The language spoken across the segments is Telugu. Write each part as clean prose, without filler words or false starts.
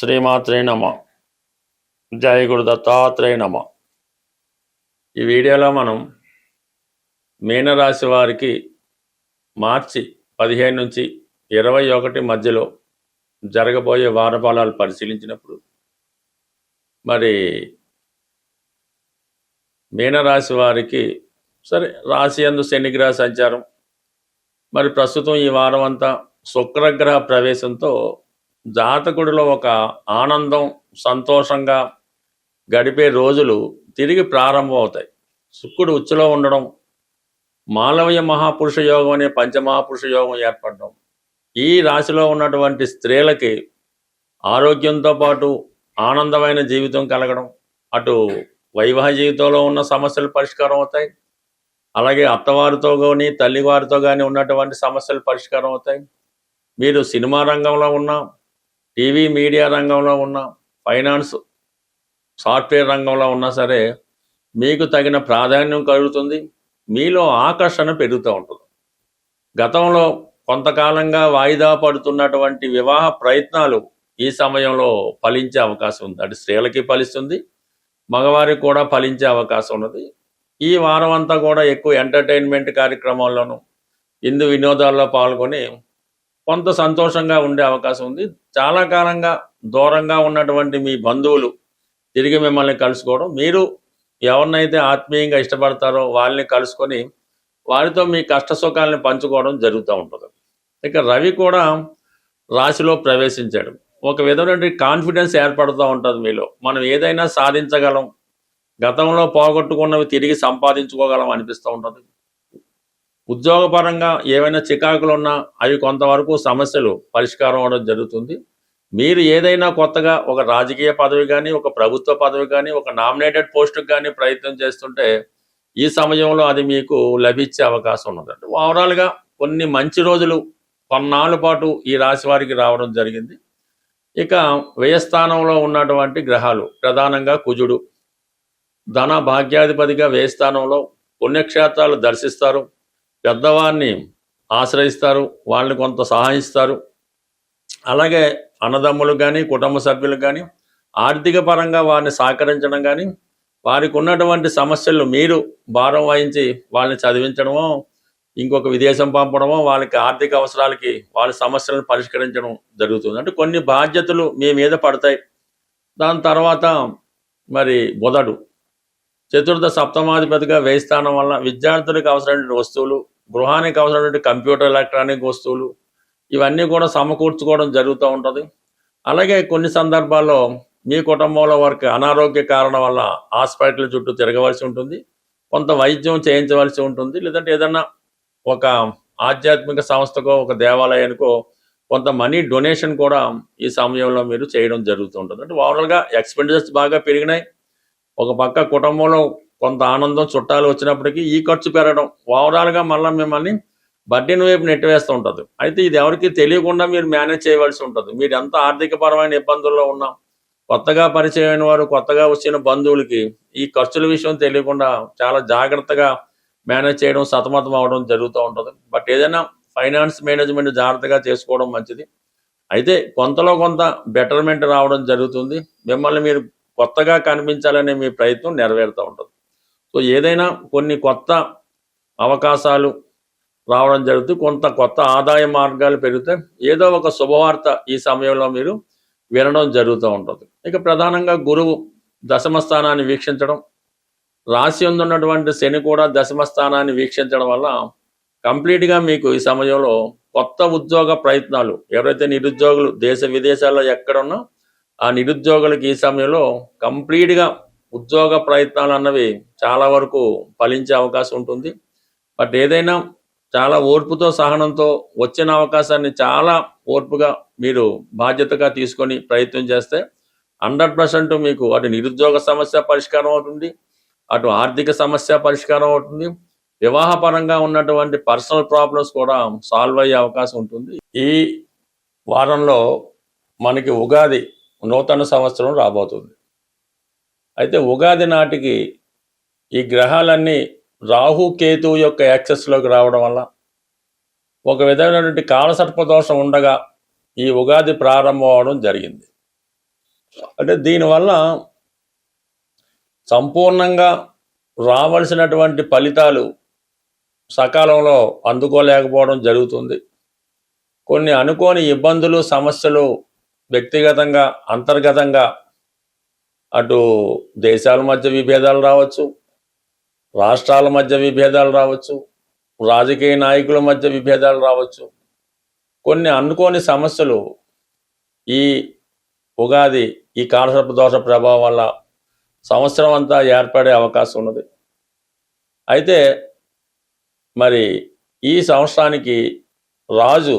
శ్రీమాత్రే నమ. జయ గురు దత్తాత్రేయ నమ. ఈ వీడియోలో మనం మీనరాశి వారికి మార్చి 15 నుంచి 21 మధ్యలో జరగబోయే వారఫలాలు పరిశీలించినప్పుడు మరి మీనరాశి వారికి సరే రాశి యందు శనిగ్రహ సంచారం, మరి ప్రస్తుతం ఈ వారం అంతా శుక్రగ్రహ ప్రవేశంతో జాతకుడిలో ఒక ఆనందం, సంతోషంగా గడిపే రోజులు తిరిగి ప్రారంభం అవుతాయి. శుక్రుడు ఉచ్చులో ఉండడం, మాలవీయ మహాపురుష యోగం అనే పంచమహాపురుష యోగం ఏర్పడడం, ఈ రాశిలో ఉన్నటువంటి స్త్రీలకి ఆరోగ్యంతో పాటు ఆనందమైన జీవితం కలగడం, అటు వైవాహిక జీవితంలో ఉన్న సమస్యలు పరిష్కారం అవుతాయి, అలాగే అత్తవారితో కానీ తల్లివారితో కానీ ఉన్నటువంటి సమస్యలు పరిష్కారం అవుతాయి. మీరు సినిమా రంగంలో ఉన్న, టీవీ మీడియా రంగంలో ఉన్న, ఫైనాన్స్ సాఫ్ట్వేర్ రంగంలో ఉన్నా సరే మీకు తగిన ప్రాధాన్యం కలుగుతుంది. మీలో ఆకర్షణ పెరుగుతూ ఉంటుంది. గతంలో కొంతకాలంగా వాయిదా పడుతున్నటువంటి వివాహ ప్రయత్నాలు ఈ సమయంలో ఫలించే అవకాశం ఉంది. అటు స్త్రీలకి ఫలిస్తుంది, మగవారికి కూడా ఫలించే అవకాశం ఉన్నది. ఈ వారం అంతా కూడా ఎక్కువ ఎంటర్టైన్మెంట్ కార్యక్రమాల్లోనూ విందు వినోదాల్లో పాల్గొని కొంత సంతోషంగా ఉండే అవకాశం ఉంది. చాలా కాలంగా దూరంగా ఉన్నటువంటి మీ బంధువులు తిరిగి మిమ్మల్ని కలుసుకోవడం, మీరు ఎవరినైతే ఆత్మీయంగా ఇష్టపడతారో వాళ్ళని కలుసుకొని వారితో మీ కష్ట సుఖాలని పంచుకోవడం జరుగుతూ ఉంటుంది. ఇక రవి కూడా రాశిలో ప్రవేశించాడు. ఒక విధమైన కాన్ఫిడెన్స్ ఏర్పడుతూ ఉంటుంది మీలో. మనం ఏదైనా సాధించగలం, గతంలో పోగొట్టుకున్నవి తిరిగి సంపాదించుకోగలం అనిపిస్తూ ఉంటుంది. ఉద్యోగపరంగా ఏవైనా చికాకులు ఉన్నా అవి కొంతవరకు సమస్యలు పరిష్కారం అవడం జరుగుతుంది. మీరు ఏదైనా కొత్తగా ఒక రాజకీయ పదవి కానీ, ఒక ప్రభుత్వ పదవి కానీ, ఒక నామినేటెడ్ పోస్టుకు కానీ ప్రయత్నం చేస్తుంటే ఈ సమయంలో అది మీకు లభించే అవకాశం ఉన్నదండి. ఓవరాల్గా కొన్ని మంచి రోజులు కొన్నాళ్ళ పాటు ఈ రాశి వారికి రావడం జరిగింది. ఇక వ్యయస్థానంలో ఉన్నటువంటి గ్రహాలు ప్రధానంగా కుజుడు ధన భాగ్యాధిపతిగా వ్యయస్థానంలో పుణ్యక్షేత్రాలు దర్శిస్తారు, పెద్దవారిని ఆశ్రయిస్తారు, వాళ్ళని కొంత సహాయిస్తారు. అలాగే అన్నదమ్ములకు కానీ కుటుంబ సభ్యులకు కానీ ఆర్థిక పరంగా వారిని సహకరించడం కానీ, వారికి ఉన్నటువంటి సమస్యలు మీరు భారం వహించి వాళ్ళని చదివించడమో, ఇంకొక విదేశం పంపడమో, వాళ్ళకి ఆర్థిక అవసరాలకి వాళ్ళ సమస్యలను పరిష్కరించడం జరుగుతుంది. అంటే కొన్ని బాధ్యతలు మీ మీద పడతాయి. దాని తర్వాత మరి బుధుడు చతుర్థ సప్తమాధిపతిగా వ్యయస్థానం వల్ల విద్యార్థులకు అవసరమైన వస్తువులు, గృహానికి అవసరమైన కంప్యూటర్ ఎలక్ట్రానిక్ వస్తువులు ఇవన్నీ కూడా సమకూర్చుకోవడం జరుగుతూ ఉంటుంది. అలాగే కొన్ని సందర్భాల్లో మీ కుటుంబంలో వారికి అనారోగ్య కారణం వల్ల హాస్పిటల్ చుట్టూ తిరగవలసి ఉంటుంది, కొంత వైద్యం చేయించవలసి ఉంటుంది, లేదంటే ఏదన్నా ఒక ఆధ్యాత్మిక సంస్థకో ఒక దేవాలయానికో కొంత మనీ డొనేషన్ కూడా ఈ సమయంలో మీరు చేయడం జరుగుతుంటుంది. అంటే ఓవరాల్గా ఎక్స్పెండిచర్స్ బాగా పెరిగినాయి. ఒక పక్క కుటుంబంలో కొంత ఆనందం, చుట్టాలు వచ్చినప్పటికీ ఈ ఖర్చు పెరగడం ఓవరాల్గా మళ్ళీ మిమ్మల్ని బడ్డీని వైపు నెట్టివేస్తూ ఉంటుంది. అయితే ఇది ఎవరికి తెలియకుండా మీరు మేనేజ్ చేయవలసి ఉంటుంది. మీరు ఎంత ఆర్థికపరమైన ఇబ్బందుల్లో ఉన్నా, కొత్తగా పరిచయమైన వారు, కొత్తగా వచ్చిన బంధువులకి ఈ ఖర్చుల విషయం తెలియకుండా చాలా జాగ్రత్తగా మేనేజ్ చేయడం, సతమతం అవడం జరుగుతూ ఉంటుంది. బట్ ఏదైనా ఫైనాన్స్ మేనేజ్మెంట్ జాగ్రత్తగా చేసుకోవడం మంచిది. అయితే కొంతలో కొంత బెటర్మెంట్ రావడం జరుగుతుంది. మిమ్మల్ని మీరు కొత్తగా కనిపించాలనే మీ ప్రయత్నం నెరవేరుతూ ఉంటుంది. సో ఏదైనా కొన్ని కొత్త అవకాశాలు రావడం జరుగుతుంది, కొంత కొత్త ఆదాయ మార్గాలు పెరిగితే ఏదో ఒక శుభవార్త ఈ సమయంలో మీరు వినడం జరుగుతూ ఉంటుంది. ఇక ప్రధానంగా గురువు దశమ స్థానాన్ని వీక్షించడం, రాశి ఉన్నటువంటి శని కూడా దశమ స్థానాన్ని వీక్షించడం వల్ల కంప్లీట్గా మీకు ఈ సమయంలో కొత్త ఉద్యోగ ప్రయత్నాలు, ఎవరైతే నిరుద్యోగులు దేశ విదేశాల్లో ఎక్కడున్నా ఆ నిరుద్యోగులకి ఈ సమయంలో కంప్లీట్గా ఉద్యోగ ప్రయత్నాలు అన్నవి చాలా వరకు ఫలించే అవకాశం ఉంటుంది. బట్ ఏదైనా చాలా ఓర్పుతో సహనంతో వచ్చిన అవకాశాన్ని చాలా ఓర్పుగా మీరు బాధ్యతగా తీసుకొని ప్రయత్నం చేస్తే 100% మీకు అటు నిరుద్యోగ సమస్య పరిష్కారం అవుతుంది, అటు ఆర్థిక సమస్య పరిష్కారం అవుతుంది, వివాహపరంగా ఉన్నటువంటి పర్సనల్ ప్రాబ్లమ్స్ కూడా సాల్వ్ అయ్యే అవకాశం ఉంటుంది. ఈ వారంలో మనకి ఉగాది నూతన సంవత్సరం రాబోతుంది. అయితే ఉగాది నాటికి ఈ గ్రహాలన్నీ రాహు కేతు యొక్క యాక్సెస్లోకి రావడం వల్ల ఒక విధమైనటువంటి కాలసర్పదోషం ఉండగా ఈ ఉగాది ప్రారంభం అవడం జరిగింది. అంటే దీనివల్ల సంపూర్ణంగా రావాల్సినటువంటి ఫలితాలు సకాలంలో అందుకోలేకపోవడం జరుగుతుంది. కొన్ని అనుకోని ఇబ్బందులు, సమస్యలు వ్యక్తిగతంగా, అంతర్గతంగా అటు దేశాల మధ్య విభేదాలు రావచ్చు, రాష్ట్రాల మధ్య విభేదాలు రావచ్చు, రాజకీయ నాయకుల మధ్య విభేదాలు రావచ్చు. కొన్ని అనుకోని సమస్యలు ఈ ఉగాది, ఈ కాలసర్ప దోష ప్రభావం వల్ల సంవత్సరం అంతా ఏర్పడే అవకాశం ఉన్నది. అయితే మరి ఈ సంవత్సరానికి రాజు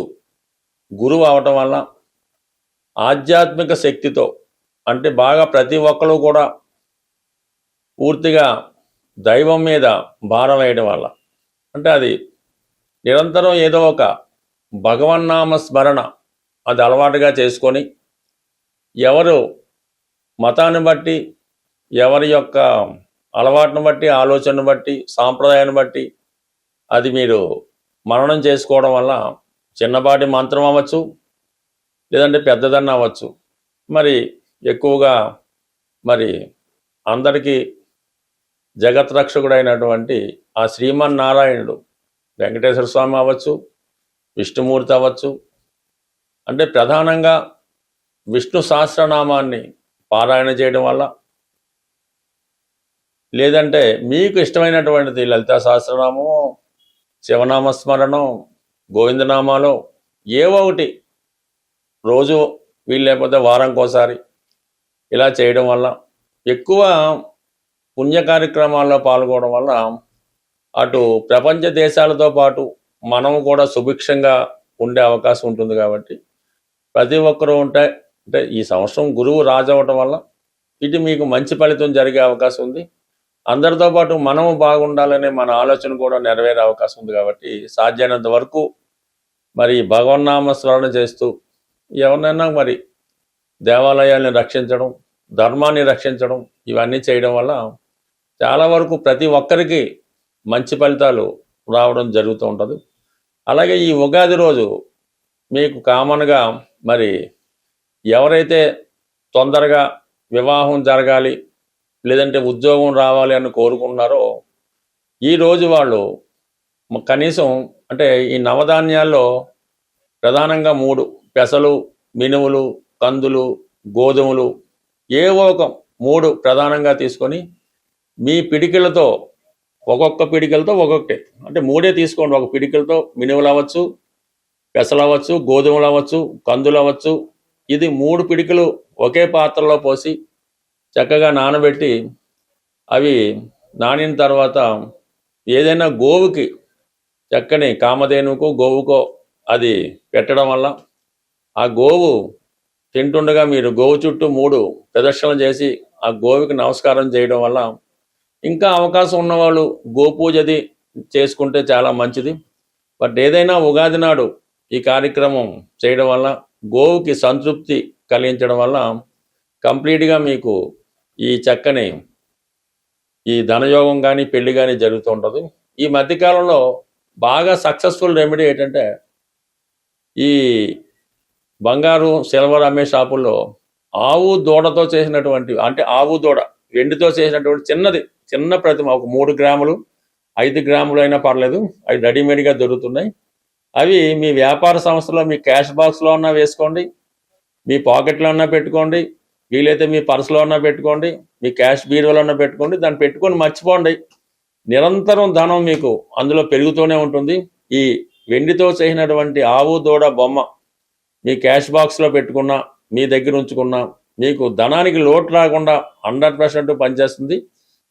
గురువు అవటం వల్ల ఆధ్యాత్మిక శక్తితో, అంటే బాగా ప్రతి ఒక్కరు కూడా పూర్తిగా దైవం మీద భారం వేయడం వల్ల, అంటే అది నిరంతరం ఏదో ఒక భగవన్నామ స్మరణ అది అలవాటుగా చేసుకొని, ఎవరు మతాన్ని బట్టి, ఎవరి యొక్క అలవాటును బట్టి, ఆలోచనను బట్టి, సాంప్రదాయాన్ని బట్టి అది మీరు మననం చేసుకోవడం వల్ల చిన్నపాటి మంత్రం అవ్వచ్చు, లేదంటే పెద్దదన్న అవ్వచ్చు, మరి ఎక్కువగా మరి అందరికీ జగత్రక్షకుడైనటువంటి ఆ శ్రీమన్నారాయణుడు వెంకటేశ్వర స్వామి అవ్వచ్చు, విష్ణుమూర్తి అవ్వచ్చు, అంటే ప్రధానంగా విష్ణు సహస్రనామాన్ని పారాయణ చేయడం వల్ల, లేదంటే మీకు ఇష్టమైనటువంటిది లలితా సహస్రనామం, శివనామస్మరణం, గోవిందనామాలో ఏవో ఒకటి రోజు వీలు లేకపోతే వారంకోసారి ఇలా చేయడం వల్ల, ఎక్కువ పుణ్య కార్యక్రమాల్లో పాల్గొనడం వల్ల అటు ప్రపంచ దేశాలతో పాటు మనము కూడా సుభిక్షంగా ఉండే అవకాశం ఉంటుంది. కాబట్టి ప్రతి ఒక్కరూ అంటే ఈ సంవత్సరం గురువు రాజు అవ్వటం వల్ల ఇటు మీకు మంచి ఫలితం జరిగే అవకాశం ఉంది. అందరితో పాటు మనము బాగుండాలనే మన ఆలోచన కూడా నెరవేరే అవకాశం ఉంది. కాబట్టి సాధ్యమైనంత వరకు మరి భగవన్నామ స్మరణ చేస్తూ ఎవరినైనా మరి దేవాలయాల్ని రక్షించడం, ధర్మాన్ని రక్షించడం, ఇవన్నీ చేయడం వల్ల చాలా వరకు ప్రతి ఒక్కరికి మంచి ఫలితాలు రావడం జరుగుతూ ఉంటుంది. అలాగే ఈ ఉగాది రోజు మీకు కామన్గా మరి ఎవరైతే తొందరగా వివాహం జరగాలి, లేదంటే ఉద్యోగం రావాలి అని కోరుకుంటున్నారో, ఈరోజు వాళ్ళు కనీసం అంటే ఈ నవధాన్యాల్లో ప్రధానంగా 3 పెసలు, మినుములు, కందులు, గోధుమలు ఏవో ఒక 3 ప్రధానంగా తీసుకొని మీ పిడికిలతో ఒక్కొక్క పిడికిలతో ఒక్కొక్కటి, అంటే 3 తీసుకోండి. ఒక పిడికిలతో మినుములు అవ్వచ్చు, పెసలు అవ్వచ్చు, గోధుమలు అవ్వచ్చు, కందులు అవ్వచ్చు, ఇది 3 పిడికలు ఒకే పాత్రలో పోసి చక్కగా నానబెట్టి అవి నానిన తర్వాత ఏదైనా గోవుకి, చక్కని కామధేనుకో గోవుకో అది పెట్టడం వల్ల ఆ గోవు తింటుండగా మీరు గోవు చుట్టూ 3 ప్రదక్షిణలు చేసి ఆ గోవుకి నమస్కారం చేయడం వల్ల, ఇంకా అవకాశం ఉన్నవాళ్ళు గోపూజది చేసుకుంటే చాలా మంచిది. బట్ ఏదైనా ఉగాది నాడు ఈ కార్యక్రమం చేయడం వల్ల గోవుకి సంతృప్తి కలిగించడం వల్ల కంప్లీట్గా మీకు ఈ చక్కని ఈ ధనయోగం కానీ పెళ్లి కానీ జరుగుతూ ఉంటుంది. ఈ మధ్యకాలంలో బాగా సక్సెస్ఫుల్ రెమెడీ ఏంటంటే, ఈ బంగారు సిల్వర్ అమ్మే షాపుల్లో ఆవు దూడతో చేసినటువంటి, అంటే ఆవు దూడ వెండితో చేసినటువంటి చిన్న ప్రతిమ, ఒక 3 గ్రాములు 5 గ్రాములు అయినా పర్లేదు, అవి రెడీమేడ్గా దొరుకుతున్నాయి. అవి మీ వ్యాపార సంస్థలో మీ క్యాష్ బాక్స్లో అన్నా వేసుకోండి, మీ పాకెట్లో అన్నా పెట్టుకోండి, వీలైతే మీ పర్సులో అన్నా పెట్టుకోండి, మీ క్యాష్ బీరువాలో అన్నా పెట్టుకోండి. దాన్ని పెట్టుకొని మర్చిపోండి, నిరంతరం ధనం మీకు అందులో పెరుగుతూనే ఉంటుంది. ఈ వెండితో చేసినటువంటి ఆవు దూడ బొమ్మ మీ క్యాష్ బాక్స్లో పెట్టుకున్నా, మీ దగ్గర ఉంచుకున్నా, మీకు ధనానికి లోటు రాకుండా 100% పనిచేస్తుంది.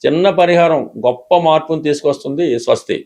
చిన్న పరిహారం గొప్ప మార్పును తీసుకొస్తుంది. స్వస్తి.